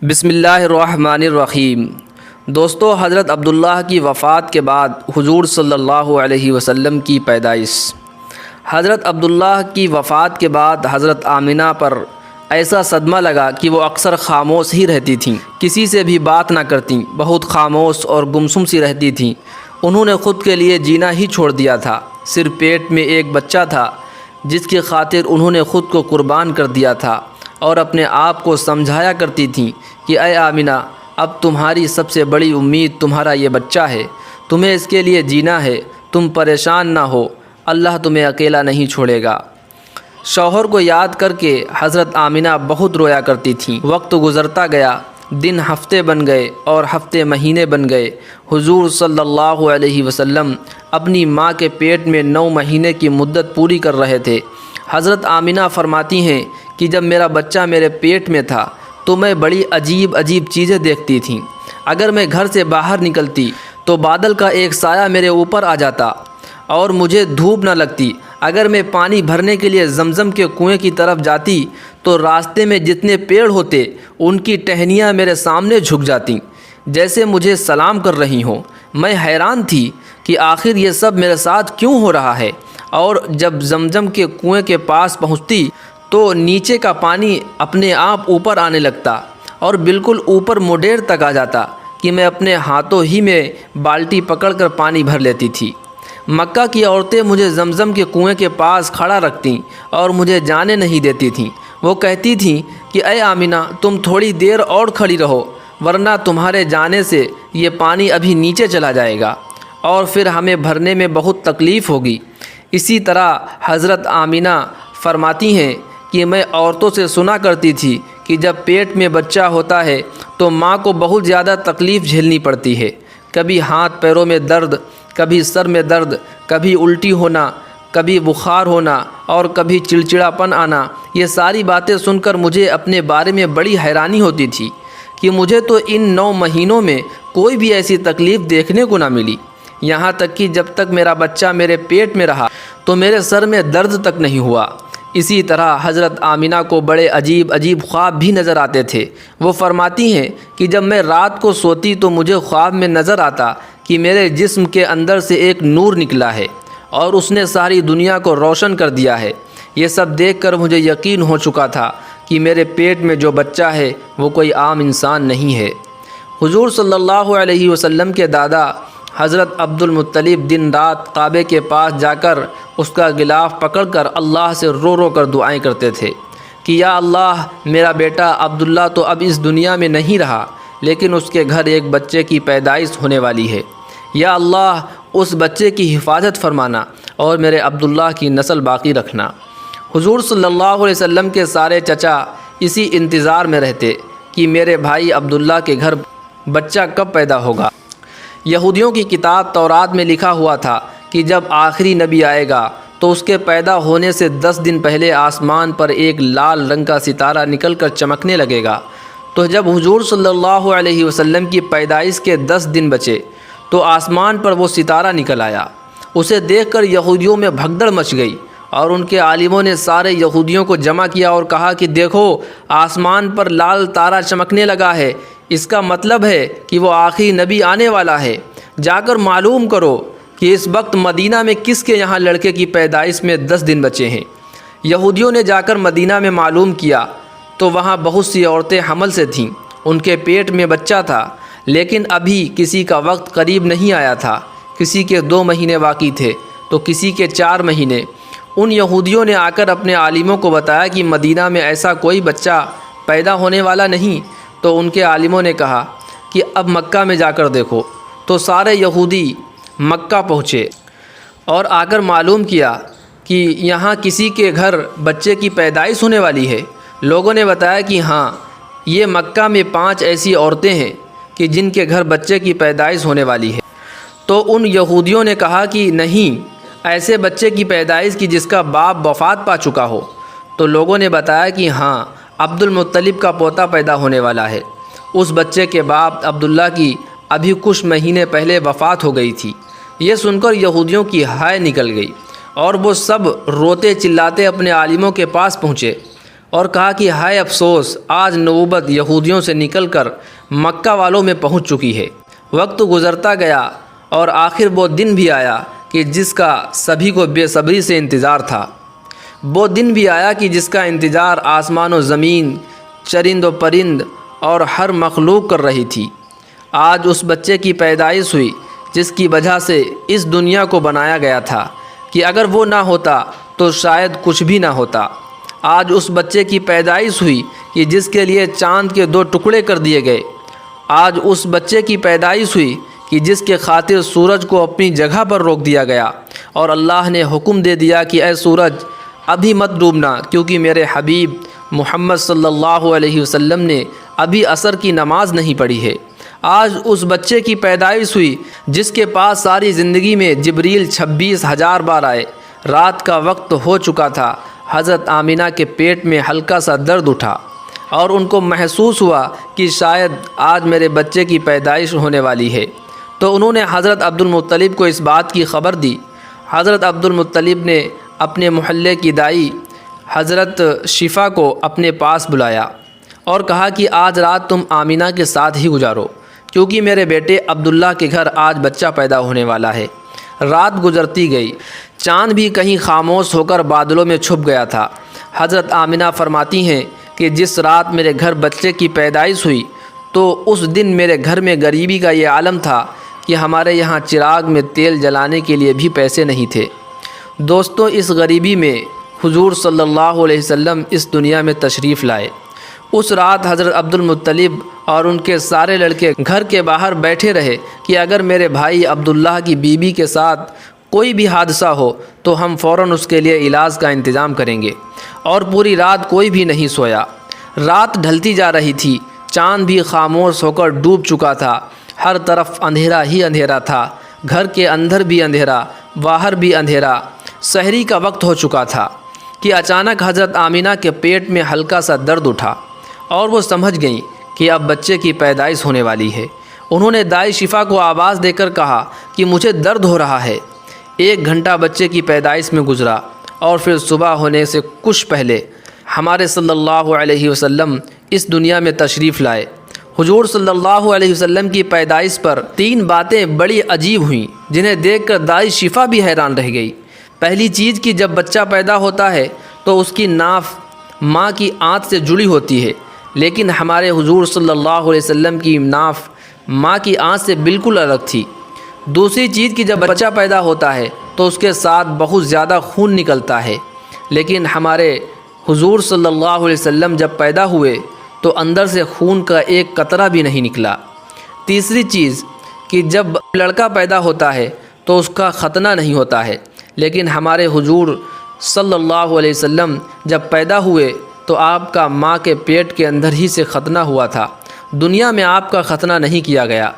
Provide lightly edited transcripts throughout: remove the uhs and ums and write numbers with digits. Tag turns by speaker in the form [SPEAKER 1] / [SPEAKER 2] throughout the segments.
[SPEAKER 1] بسم اللہ الرحمن الرحیم۔ دوستو، حضرت عبداللہ کی وفات کے بعد حضور صلی اللہ علیہ وسلم کی پیدائش۔ حضرت عبداللہ کی وفات کے بعد حضرت آمنہ پر ایسا صدمہ لگا کہ وہ اکثر خاموش ہی رہتی تھیں، کسی سے بھی بات نہ کرتیں، بہت خاموش اور گمسم سی رہتی تھیں۔ انہوں نے خود کے لیے جینا ہی چھوڑ دیا تھا۔ صرف پیٹ میں ایک بچہ تھا جس کی خاطر انہوں نے خود کو قربان کر دیا تھا، اور اپنے آپ کو سمجھایا کرتی تھیں کہ اے آمنہ، اب تمہاری سب سے بڑی امید تمہارا یہ بچہ ہے، تمہیں اس کے لیے جینا ہے، تم پریشان نہ ہو، اللہ تمہیں اکیلا نہیں چھوڑے گا۔ شوہر کو یاد کر کے حضرت آمنہ بہت رویا کرتی تھیں۔ وقت گزرتا گیا، دن ہفتے بن گئے اور ہفتے مہینے بن گئے۔ حضور صلی اللہ علیہ وسلم اپنی ماں کے پیٹ میں 9 مہینے کی مدت پوری کر رہے تھے۔ حضرت آمنہ فرماتی ہیں کہ جب میرا بچہ میرے پیٹ میں تھا تو میں بڑی عجیب چیزیں دیکھتی تھیں۔ اگر میں گھر سے باہر نکلتی تو بادل کا ایک سایہ میرے اوپر آ جاتا اور مجھے دھوپ نہ لگتی۔ اگر میں پانی بھرنے کے لیے زمزم کے کنویں کی طرف جاتی تو راستے میں جتنے پیڑ ہوتے ان کی ٹہنیاں میرے سامنے جھک جاتیں، جیسے مجھے سلام کر رہی ہوں۔ میں حیران تھی کہ آخر یہ سب میرے ساتھ کیوں ہو رہا ہے، اور جب زمزم کے کنویں کے پاس پہنچتی تو نیچے کا پانی اپنے آپ اوپر آنے لگتا اور بالکل اوپر مڈیر تک آ جاتا کہ میں اپنے ہاتھوں ہی میں بالٹی پکڑ کر پانی بھر لیتی تھی۔ مکہ کی عورتیں مجھے زمزم کے کنویں کے پاس کھڑا رکھتیں اور مجھے جانے نہیں دیتی تھیں۔ وہ کہتی تھیں کہ اے آمنہ، تم تھوڑی دیر اور کھڑی رہو، ورنہ تمہارے جانے سے یہ پانی ابھی نیچے چلا جائے گا اور پھر ہمیں بھرنے میں بہت تکلیف ہوگی۔ اسی طرح حضرت آمنہ فرماتی ہیں کہ میں عورتوں سے سنا کرتی تھی کہ جب پیٹ میں بچہ ہوتا ہے تو ماں کو بہت زیادہ تکلیف جھیلنی پڑتی ہے، کبھی ہاتھ پیروں میں درد، کبھی سر میں درد، کبھی الٹی ہونا، کبھی بخار ہونا اور کبھی چڑچڑاپن آنا۔ یہ ساری باتیں سن کر مجھے اپنے بارے میں بڑی حیرانی ہوتی تھی کہ مجھے تو ان 9 مہینوں میں کوئی بھی ایسی تکلیف دیکھنے کو نہ ملی، یہاں تک کہ جب تک میرا بچہ میرے پیٹ میں رہا تو میرے سر میں درد تک نہیں ہوا۔ اسی طرح حضرت آمنہ کو بڑے عجیب خواب بھی نظر آتے تھے۔ وہ فرماتی ہیں کہ جب میں رات کو سوتی تو مجھے خواب میں نظر آتا کہ میرے جسم کے اندر سے ایک نور نکلا ہے اور اس نے ساری دنیا کو روشن کر دیا ہے۔ یہ سب دیکھ کر مجھے یقین ہو چکا تھا کہ میرے پیٹ میں جو بچہ ہے وہ کوئی عام انسان نہیں ہے۔ حضور صلی اللہ علیہ وسلم کے دادا حضرت عبد المطلب دن رات کعبے کے پاس جا کر اس کا غلاف پکڑ کر اللہ سے رو رو کر دعائیں کرتے تھے کہ یا اللہ، میرا بیٹا عبداللہ تو اب اس دنیا میں نہیں رہا، لیکن اس کے گھر ایک بچے کی پیدائش ہونے والی ہے۔ یا اللہ، اس بچے کی حفاظت فرمانا اور میرے عبداللہ کی نسل باقی رکھنا۔ حضور صلی اللہ علیہ وسلم کے سارے چچا اسی انتظار میں رہتے کہ میرے بھائی عبداللہ کے گھر بچہ کب پیدا ہوگا۔ یہودیوں کی کتاب تورات میں لکھا ہوا تھا کہ جب آخری نبی آئے گا تو اس کے پیدا ہونے سے 10 دن پہلے آسمان پر ایک لال رنگ کا ستارہ نکل کر چمکنے لگے گا۔ تو جب حضور صلی اللہ علیہ وسلم کی پیدائش کے 10 دن بچے تو آسمان پر وہ ستارہ نکل آیا۔ اسے دیکھ کر یہودیوں میں بھگدڑ مچ گئی اور ان کے عالموں نے سارے یہودیوں کو جمع کیا اور کہا کہ دیکھو، آسمان پر لال تارہ چمکنے لگا ہے، اس کا مطلب ہے کہ وہ آخری نبی آنے والا ہے۔ جا کر معلوم کرو کہ اس وقت مدینہ میں کس کے یہاں لڑکے کی پیدائش میں 10 دن بچے ہیں۔ یہودیوں نے جا کر مدینہ میں معلوم کیا تو وہاں بہت سی عورتیں حمل سے تھیں، ان کے پیٹ میں بچہ تھا، لیکن ابھی کسی کا وقت قریب نہیں آیا تھا۔ کسی کے 2 مہینے باقی تھے تو کسی کے 4 مہینے۔ ان یہودیوں نے آ کر اپنے عالموں کو بتایا کہ مدینہ میں ایسا کوئی بچہ پیدا ہونے والا نہیں۔ تو ان کے عالموں نے کہا کہ اب مکہ میں جا کر دیکھو۔ تو سارے یہودی مکہ پہنچے اور آ کر معلوم کیا کہ یہاں کسی کے گھر بچے کی پیدائش ہونے والی ہے۔ لوگوں نے بتایا کہ ہاں، یہ مکہ میں 5 ایسی عورتیں ہیں کہ جن کے گھر بچے کی پیدائش ہونے والی ہے۔ تو ان یہودیوں نے کہا کہ نہیں، ایسے بچے کی پیدائش کی جس کا باپ وفات پا چکا ہو۔ تو لوگوں نے بتایا کہ ہاں، عبد المطلب کا پوتا پیدا ہونے والا ہے۔ اس بچے کے باپ عبداللہ کی ابھی کچھ مہینے پہلے وفات ہو گئی تھی۔ یہ سن کر یہودیوں کی ہائے نکل گئی اور وہ سب روتے چلاتے اپنے عالموں کے پاس پہنچے۔ اور کہا کہ ہائے افسوس، آج نبوت یہودیوں سے نکل کر مکہ والوں میں پہنچ چکی ہے۔ وقت گزرتا گیا اور آخر وہ دن بھی آیا کہ جس کا سبھی کو بے صبری سے انتظار تھا۔ وہ دن بھی آیا کہ جس کا انتظار آسمان و زمین، چرند و پرند اور ہر مخلوق کر رہی تھی۔ آج اس بچے کی پیدائش ہوئی جس کی وجہ سے اس دنیا کو بنایا گیا تھا کہ اگر وہ نہ ہوتا تو شاید کچھ بھی نہ ہوتا۔ آج اس بچے کی پیدائش ہوئی کہ جس کے لیے چاند کے 2 ٹکڑے کر دیے گئے۔ آج اس بچے کی پیدائش ہوئی کہ جس کے خاطر سورج کو اپنی جگہ پر روک دیا گیا اور اللہ نے حکم دے دیا کہ اے سورج ابھی مت ڈوبنا، کیونکہ میرے حبیب محمد صلی اللہ علیہ وسلم نے ابھی عصر کی نماز نہیں پڑھی ہے۔ آج اس بچے کی پیدائش ہوئی جس کے پاس ساری زندگی میں جبریل 26,000 بار آئے۔ رات کا وقت ہو چکا تھا، حضرت آمینہ کے پیٹ میں ہلکا سا درد اٹھا اور ان کو محسوس ہوا کہ شاید آج میرے بچے کی پیدائش ہونے والی ہے، تو انہوں نے حضرت عبد المطلب کو اس بات کی خبر دی۔ حضرت عبد المطلب نے اپنے محلے کی دائی حضرت شفا کو اپنے پاس بلایا اور کہا کہ آج رات تم آمینہ کے ساتھ ہی گزارو، کیونکہ میرے بیٹے عبداللہ کے گھر آج بچہ پیدا ہونے والا ہے۔ رات گزرتی گئی، چاند بھی کہیں خاموش ہو کر بادلوں میں چھپ گیا تھا۔ حضرت آمینہ فرماتی ہیں کہ جس رات میرے گھر بچے کی پیدائش ہوئی تو اس دن میرے گھر میں غریبی کا یہ عالم تھا کہ ہمارے یہاں چراغ میں تیل جلانے کے لیے بھی پیسے نہیں تھے۔ دوستو، اس غریبی میں حضور صلی اللہ علیہ وسلم اس دنیا میں تشریف لائے۔ اس رات حضرت عبد المطلب اور ان کے سارے لڑکے گھر کے باہر بیٹھے رہے کہ اگر میرے بھائی عبداللہ کی بیوی کے ساتھ کوئی بھی حادثہ ہو تو ہم فوراً اس کے لیے علاج کا انتظام کریں گے، اور پوری رات کوئی بھی نہیں سویا۔ رات ڈھلتی جا رہی تھی، چاند بھی خاموش ہو کر ڈوب چکا تھا، ہر طرف اندھیرا ہی اندھیرا تھا، گھر کے اندر بھی اندھیرا، باہر بھی اندھیرا۔ سحری کا وقت ہو چکا تھا کہ اچانک حضرت آمینہ کے پیٹ میں ہلکا سا درد اٹھا اور وہ سمجھ گئیں کہ اب بچے کی پیدائش ہونے والی ہے۔ انہوں نے دائی شفا کو آواز دے کر کہا کہ مجھے درد ہو رہا ہے۔ 1 گھنٹہ بچے کی پیدائش میں گزرا اور پھر صبح ہونے سے کچھ پہلے ہمارے صلی اللہ علیہ وسلم اس دنیا میں تشریف لائے۔ حضور صلی اللہ علیہ وسلم کی پیدائش پر 3 باتیں بڑی عجیب ہوئیں جنہیں دیکھ کر دائی شفا بھی حیران رہ گئی۔ پہلی چیز کہ جب بچہ پیدا ہوتا ہے تو اس کی ناف ماں کی آنت سے جڑی ہوتی ہے، لیکن ہمارے حضور صلی اللہ علیہ وسلم کی ناف ماں کی آنت سے بالکل الگ تھی۔ دوسری چیز کہ جب بچہ پیدا ہوتا ہے تو اس کے ساتھ بہت زیادہ خون نکلتا ہے، لیکن ہمارے حضور صلی اللہ علیہ وسلم جب پیدا ہوئے تو اندر سے خون کا ایک قطرہ بھی نہیں نکلا۔ تیسری چیز کہ جب لڑکا پیدا ہوتا ہے تو اس کا ختنہ نہیں ہوتا ہے، لیکن ہمارے حضور صلی اللہ علیہ وسلم جب پیدا ہوئے تو آپ کا ماں کے پیٹ کے اندر ہی سے ختنہ ہوا تھا، دنیا میں آپ کا ختنہ نہیں کیا گیا۔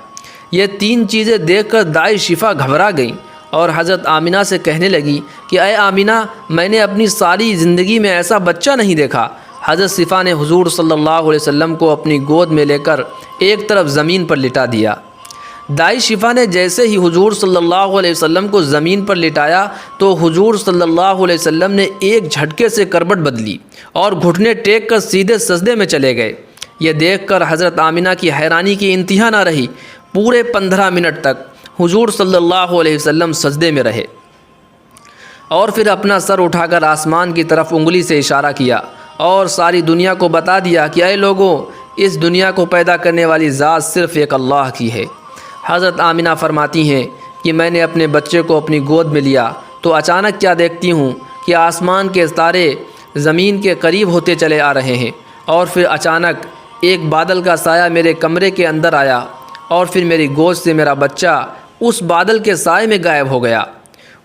[SPEAKER 1] یہ 3 چیزیں دیکھ کر دائی شفا گھبرا گئیں اور حضرت آمینہ سے کہنے لگی کہ اے آمینہ، میں نے اپنی ساری زندگی میں ایسا بچہ نہیں دیکھا۔ حضرت شفا نے حضور صلی اللہ علیہ وسلم کو اپنی گود میں لے کر ایک طرف زمین پر لٹا دیا۔ دائی شفا نے جیسے ہی حضور صلی اللہ علیہ وسلم کو زمین پر لٹایا تو حضور صلی اللہ علیہ وسلم نے ایک جھٹکے سے کربٹ بدلی اور گھٹنے ٹیک کر سیدھے سجدے میں چلے گئے۔ یہ دیکھ کر حضرت آمینہ کی حیرانی کی انتہا نہ رہی۔ پورے 15 منٹ تک حضور صلی اللہ علیہ وسلم سجدے میں رہے اور پھر اپنا سر اٹھا کر آسمان کی طرف انگلی سے اشارہ کیا اور ساری دنیا کو بتا دیا کہ اے لوگوں، اس دنیا کو پیدا کرنے والی ذات صرف ایک اللہ کی ہے۔ حضرت آمینہ فرماتی ہیں کہ میں نے اپنے بچے کو اپنی گود میں لیا تو اچانک کیا دیکھتی ہوں کہ آسمان کے ستارے زمین کے قریب ہوتے چلے آ رہے ہیں، اور پھر اچانک ایک بادل کا سایہ میرے کمرے کے اندر آیا اور پھر میری گود سے میرا بچہ اس بادل کے سائے میں غائب ہو گیا۔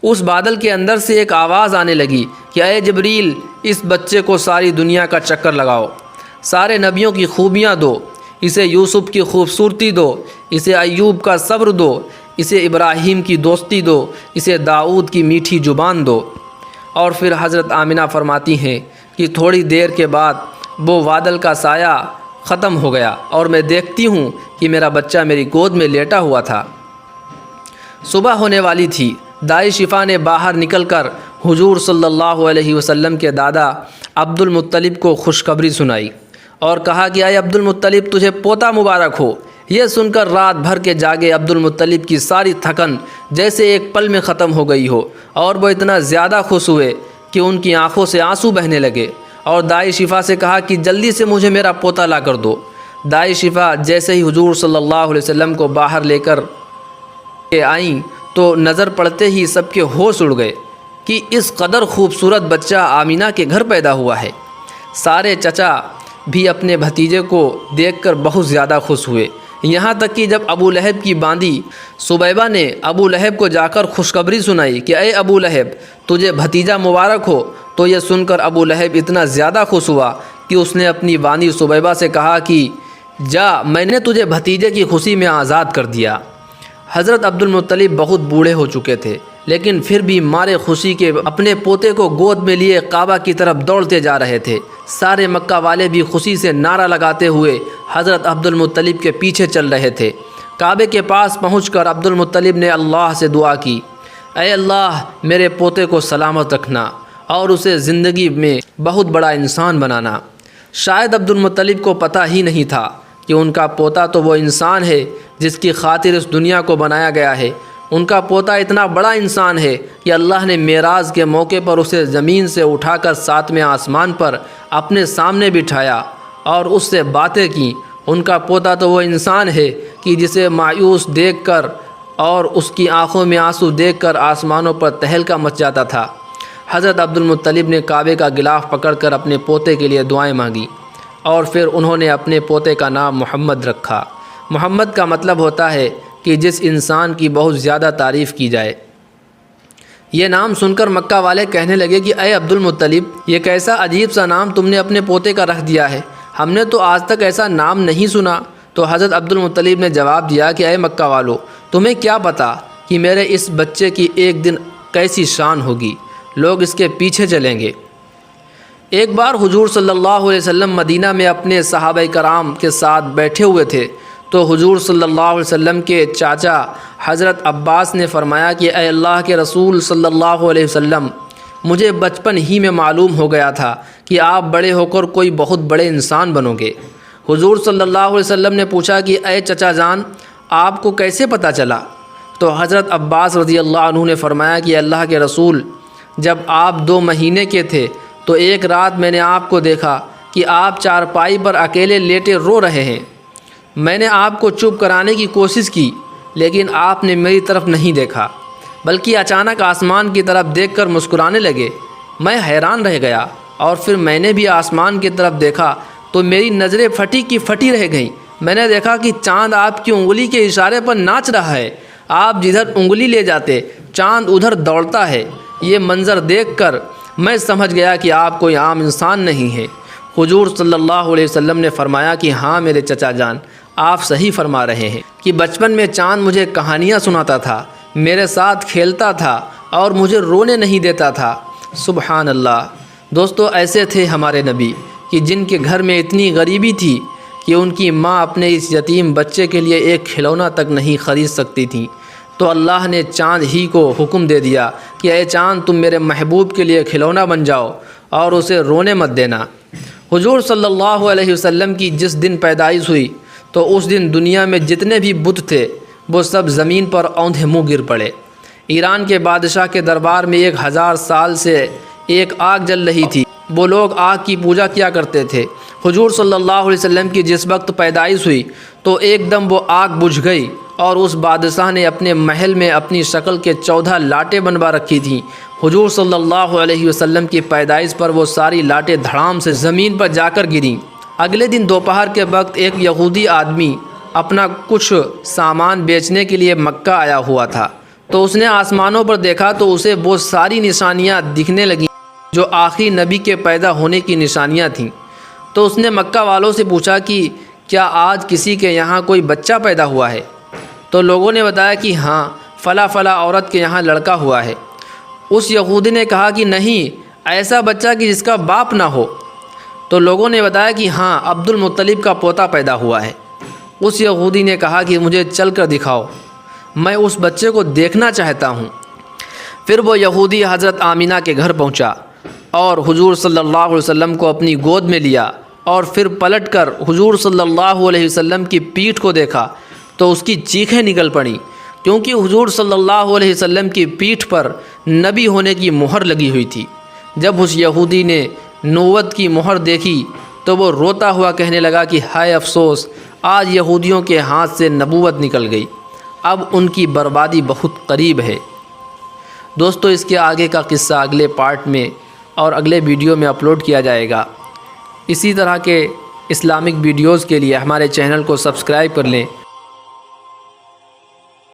[SPEAKER 1] اس بادل کے اندر سے ایک آواز آنے لگی کہ اے جبریل، اس بچے کو ساری دنیا کا چکر لگاؤ، سارے نبیوں کی خوبیاں دو، اسے یوسف کی خوبصورتی دو، اسے ایوب کا صبر دو، اسے ابراہیم کی دوستی دو، اسے داؤد کی میٹھی زبان دو۔ اور پھر حضرت آمینہ فرماتی ہیں کہ تھوڑی دیر کے بعد وہ بادل کا سایہ ختم ہو گیا اور میں دیکھتی ہوں کہ میرا بچہ میری گود میں لیٹا ہوا تھا۔ صبح ہونے والی تھی۔ دائی شفا نے باہر نکل کر حضور صلی اللہ علیہ وسلم کے دادا عبد المطلب کو خوشخبری سنائی اور کہا کہ اے عبد المطلب تجھے پوتا مبارک ہو۔ یہ سن کر رات بھر کے جاگے عبد المطلب کی ساری تھکن جیسے ایک پل میں ختم ہو گئی ہو، اور وہ اتنا زیادہ خوش ہوئے کہ ان کی آنکھوں سے آنسو بہنے لگے، اور دائی شفا سے کہا کہ جلدی سے مجھے میرا پوتا لا کر دو۔ دائی شفا جیسے ہی حضور صلی اللہ علیہ وسلم کو باہر لے کر کے آئیں تو نظر پڑتے ہی سب کے ہوش اڑ گئے کہ اس قدر خوبصورت بچہ آمینہ کے گھر پیدا ہوا ہے۔ سارے چچا بھی اپنے بھتیجے کو دیکھ کر بہت زیادہ خوش ہوئے، یہاں تک کہ جب ابو لہب کی باندی سبیبہ نے ابو لہب کو جا کر خوشخبری سنائی کہ اے ابو لہب تجھے بھتیجا مبارک ہو، تو یہ سن کر ابو لہب اتنا زیادہ خوش ہوا کہ اس نے اپنی باندی سبیبہ سے کہا کہ جا، میں نے تجھے بھتیجے کی خوشی میں آزاد کر دیا۔ حضرت عبد المطلب بہت بوڑھے ہو چکے تھے، لیکن پھر بھی مارے خوشی کے اپنے پوتے کو گود میں لیے کعبہ کی طرف دوڑتے جا رہے تھے۔ سارے مکہ والے بھی خوشی سے نعرہ لگاتے ہوئے حضرت عبد المطلب کے پیچھے چل رہے تھے۔ کعبے کے پاس پہنچ کر عبد المطلب نے اللہ سے دعا کی، اے اللہ میرے پوتے کو سلامت رکھنا اور اسے زندگی میں بہت بڑا انسان بنانا۔ شاید عبد المطلب کو پتہ ہی نہیں تھا کہ ان کا پوتا تو وہ انسان ہے جس کی خاطر اس دنیا کو بنایا گیا ہے۔ ان کا پوتا اتنا بڑا انسان ہے کہ اللہ نے معراج کے موقع پر اسے زمین سے اٹھا کر 7ویں آسمان پر اپنے سامنے بٹھایا اور اس سے باتیں کیں۔ ان کا پوتا تو وہ انسان ہے کہ جسے مایوس دیکھ کر اور اس کی آنکھوں میں آنسو دیکھ کر آسمانوں پر تہلکہ مچ جاتا تھا۔ حضرت عبد المطلب نے کعبے کا غلاف پکڑ کر اپنے پوتے کے لیے دعائیں مانگی، اور پھر انہوں نے اپنے پوتے کا نام محمد رکھا۔ محمد کا مطلب ہوتا ہے کہ جس انسان کی بہت زیادہ تعریف کی جائے۔ یہ نام سن کر مکہ والے کہنے لگے کہ اے عبد المطلب یہ کیسا عجیب سا نام تم نے اپنے پوتے کا رکھ دیا ہے، ہم نے تو آج تک ایسا نام نہیں سنا۔ تو حضرت عبد المطلب نے جواب دیا کہ اے مکہ والو، تمہیں کیا پتہ کہ میرے اس بچے کی ایک دن کیسی شان ہوگی، لوگ اس کے پیچھے چلیں گے۔ ایک بار حضور صلی اللہ علیہ وسلم مدینہ میں اپنے صحابہ کرام کے ساتھ بیٹھے ہوئے تھے تو حضور صلی اللہ علیہ وسلم کے چاچا حضرت عباس نے فرمایا کہ اے اللہ کے رسول صلی اللہ علیہ وسلم، مجھے بچپن ہی میں معلوم ہو گیا تھا کہ آپ بڑے ہو کر کوئی بہت بڑے انسان بنو گے۔ حضور صلی اللہ علیہ وسلم نے پوچھا کہ اے چچا جان آپ کو کیسے پتہ چلا؟ تو حضرت عباس رضی اللہ عنہ نے فرمایا کہ اللہ کے رسول، جب آپ 2 مہینے کے تھے تو ایک رات میں نے آپ کو دیکھا کہ آپ چارپائی پر اکیلے لیٹے رو رہے ہیں۔ میں نے آپ کو چپ کرانے کی کوشش کی، لیکن آپ نے میری طرف نہیں دیکھا، بلکہ اچانک آسمان کی طرف دیکھ کر مسکرانے لگے۔ میں حیران رہ گیا، اور پھر میں نے بھی آسمان کی طرف دیکھا تو میری نظریں پھٹی کی پھٹی رہ گئیں۔ میں نے دیکھا کہ چاند آپ کی انگلی کے اشارے پر ناچ رہا ہے، آپ جدھر انگلی لے جاتے چاند ادھر دوڑتا ہے۔ یہ منظر دیکھ کر میں سمجھ گیا کہ آپ کوئی عام انسان نہیں ہے۔ حضور صلی اللہ علیہ وسلم نے فرمایا کہ ہاں میرے چچا جان، آپ صحیح فرما رہے ہیں کہ بچپن میں چاند مجھے کہانیاں سناتا تھا، میرے ساتھ کھیلتا تھا اور مجھے رونے نہیں دیتا تھا۔ سبحان اللہ۔ دوستو، ایسے تھے ہمارے نبی کہ جن کے گھر میں اتنی غریبی تھی کہ ان کی ماں اپنے اس یتیم بچے کے لیے ایک کھلونا تک نہیں خرید سکتی تھی، تو اللہ نے چاند ہی کو حکم دے دیا کہ اے چاند تم میرے محبوب کے لیے کھلونا بن جاؤ اور اسے رونے مت دینا۔ حضور صلی اللہ علیہ وسلم کی جس دن پیدائش ہوئی تو اس دن دنیا میں جتنے بھی بت تھے وہ سب زمین پر اوندھے منہ گر پڑے۔ ایران کے بادشاہ کے دربار میں 1000 سال سے ایک آگ جل رہی تھی، وہ لوگ آگ کی پوجا کیا کرتے تھے۔ حضور صلی اللہ علیہ وسلم کی جس وقت پیدائش ہوئی تو ایک دم وہ آگ بجھ گئی، اور اس بادشاہ نے اپنے محل میں اپنی شکل کے 14 لاٹیں بنوا رکھی تھیں۔ حضور صلی اللہ علیہ وسلم کی پیدائش پر وہ ساری لاٹیں دھڑام سے زمین پر جا کر گریں۔ اگلے دن دوپہر کے وقت ایک یہودی آدمی اپنا کچھ سامان بیچنے کے لیے مکہ آیا ہوا تھا، تو اس نے آسمانوں پر دیکھا تو اسے وہ ساری نشانیاں دکھنے لگیں جو آخری نبی کے پیدا ہونے کی نشانیاں تھیں۔ تو اس نے مکہ والوں سے پوچھا کہ کیا آج کسی کے یہاں کوئی بچہ پیدا ہوا ہے؟ تو لوگوں نے بتایا کہ ہاں فلاں فلاں عورت کے یہاں لڑکا ہوا ہے۔ اس یہودی نے کہا کہ نہیں، ایسا بچہ کہ جس کا باپ نہ ہو۔ تو لوگوں نے بتایا کہ ہاں عبد المطلب کا پوتا پیدا ہوا ہے۔ اس یہودی نے کہا کہ مجھے چل کر دکھاؤ، میں اس بچے کو دیکھنا چاہتا ہوں۔ پھر وہ یہودی حضرت آمینہ کے گھر پہنچا اور حضور صلی اللہ علیہ وسلم کو اپنی گود میں لیا، اور پھر پلٹ کر حضور صلی اللہ علیہ وسلم کی پیٹھ کو دیکھا تو اس کی چیخیں نکل پڑیں، کیونکہ حضور صلی اللہ علیہ وسلم کی پیٹھ پر نبی ہونے کی مہر لگی ہوئی تھی۔ جب اس یہودی نے نبوت کی مہر دیکھی تو وہ روتا ہوا کہنے لگا کہ ہائے افسوس، آج یہودیوں کے ہاتھ سے نبوت نکل گئی، اب ان کی بربادی بہت قریب ہے۔ دوستو، اس کے آگے کا قصہ اگلے پارٹ میں اور اگلے ویڈیو میں اپلوڈ کیا جائے گا۔ اسی طرح کے اسلامک ویڈیوز کے لیے ہمارے چینل کو سبسکرائب کر لیں